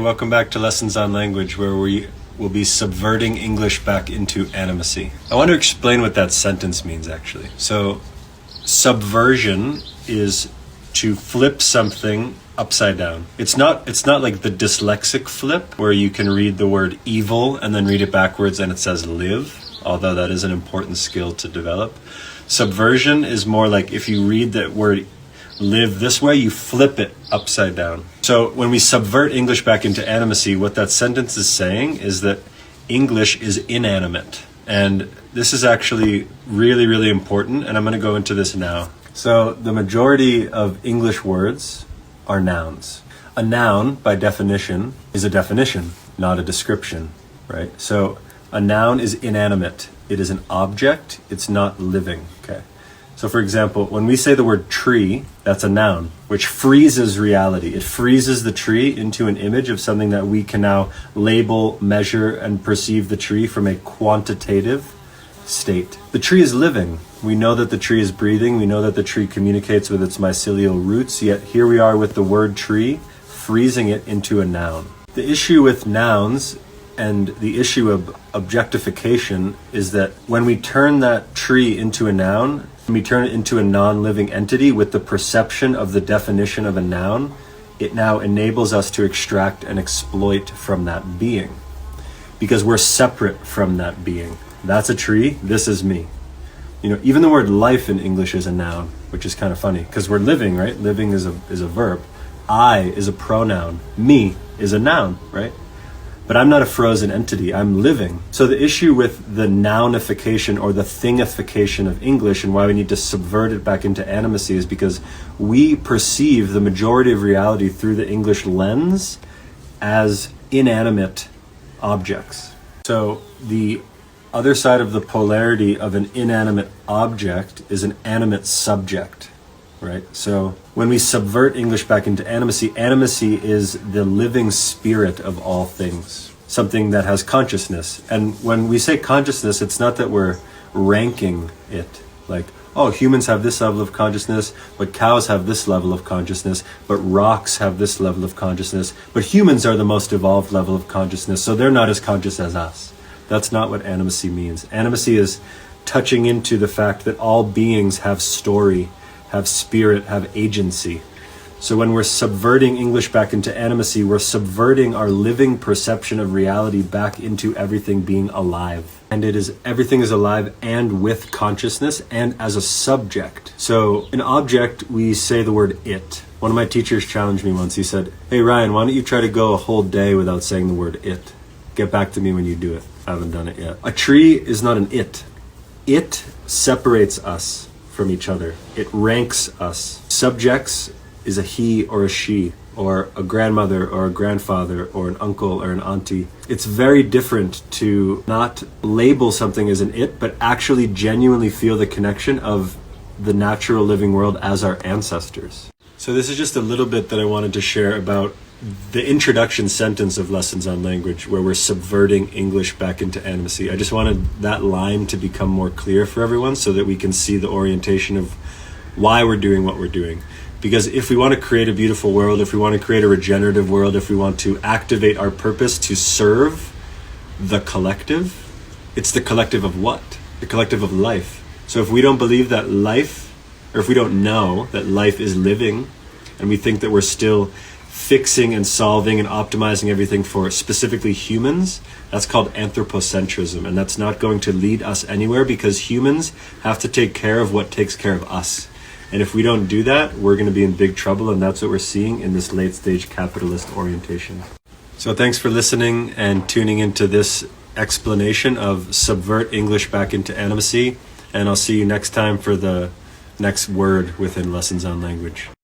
welcome back to Lessons on Language, where we will be subverting English back into animacy. I want to explain what that sentence means, actually. So, subversion is to flip something upside down. It's not like the dyslexic flip, where you can read the word evil and then read it backwards and it says live, although that is an important skill to develop. Subversion is more like if you read that word live this way, you flip it upside down. So when we subvert English back into animacy, what that sentence is saying is that English is inanimate. And this is actually really, really important, and I'm going to go into this now. So the majority of English words are nouns. A noun, by definition, is a definition, not a description, right? So a noun is inanimate. It is an object. It's not living, okay? So for example, when we say the word tree, that's a noun, which freezes reality. It freezes the tree into an image of something that we can now label, measure, and perceive the tree from a quantitative state. The tree is living. We know that the tree is breathing. We know that the tree communicates with its mycelial roots, yet here we are with the word tree, freezing it into a noun. The issue with nouns and the issue of objectification is that when we turn that tree into a noun, when we turn it into a non-living entity with the perception of the definition of a noun, it now enables us to extract and exploit from that being. Because we're separate from that being. That's a tree, this is me. You know, even the word life in English is a noun, which is kind of funny, because we're living, right? Living is a verb. I is a pronoun. Me is a noun, right? But I'm not a frozen entity, I'm living. So the issue with the nounification or the thingification of English and why we need to subvert it back into animacy is because we perceive the majority of reality through the English lens as inanimate objects. So the other side of the polarity of an inanimate object is an animate subject, right? So when we subvert English back into animacy, animacy is the living spirit of all things, something that has consciousness. And when we say consciousness, it's not that we're ranking it, like, oh, humans have this level of consciousness, but cows have this level of consciousness, but rocks have this level of consciousness, but humans are the most evolved level of consciousness, so they're not as conscious as us. That's not what animacy means. Animacy is touching into the fact that all beings have story, have spirit, have agency. So when we're subverting English back into animacy, we're subverting our living perception of reality back into everything being alive. And everything is alive and with consciousness and as a subject. So an object, we say the word it. One of my teachers challenged me once. He said, hey Ryan, why don't you try to go a whole day without saying the word it? Get back to me when you do it. I haven't done it yet. A tree is not an it. It separates us from each other. It ranks us. Subjects is a he or a she, or a grandmother or a grandfather or an uncle or an auntie. It's very different to not label something as an it, but actually genuinely feel the connection of the natural living world as our ancestors. So this is just a little bit that I wanted to share about the introduction sentence of Lessons on Language, where we're subverting English back into animacy. I just wanted that line to become more clear for everyone so that we can see the orientation of why we're doing what we're doing. Because if we want to create a beautiful world, if we want to create a regenerative world, if we want to activate our purpose to serve the collective, it's the collective of what? The collective of life. So if we don't believe that life, or if we don't know that life is living, and we think that we're still fixing and solving and optimizing everything for specifically humans, that's called anthropocentrism, and that's not going to lead us anywhere, because humans have to take care of what takes care of us. And if we don't do that, we're going to be in big trouble, and that's what we're seeing in this late stage capitalist orientation. So thanks for listening and tuning into this explanation of subvert English back into animacy, and I'll see you next time for the next word within Lessons on Language.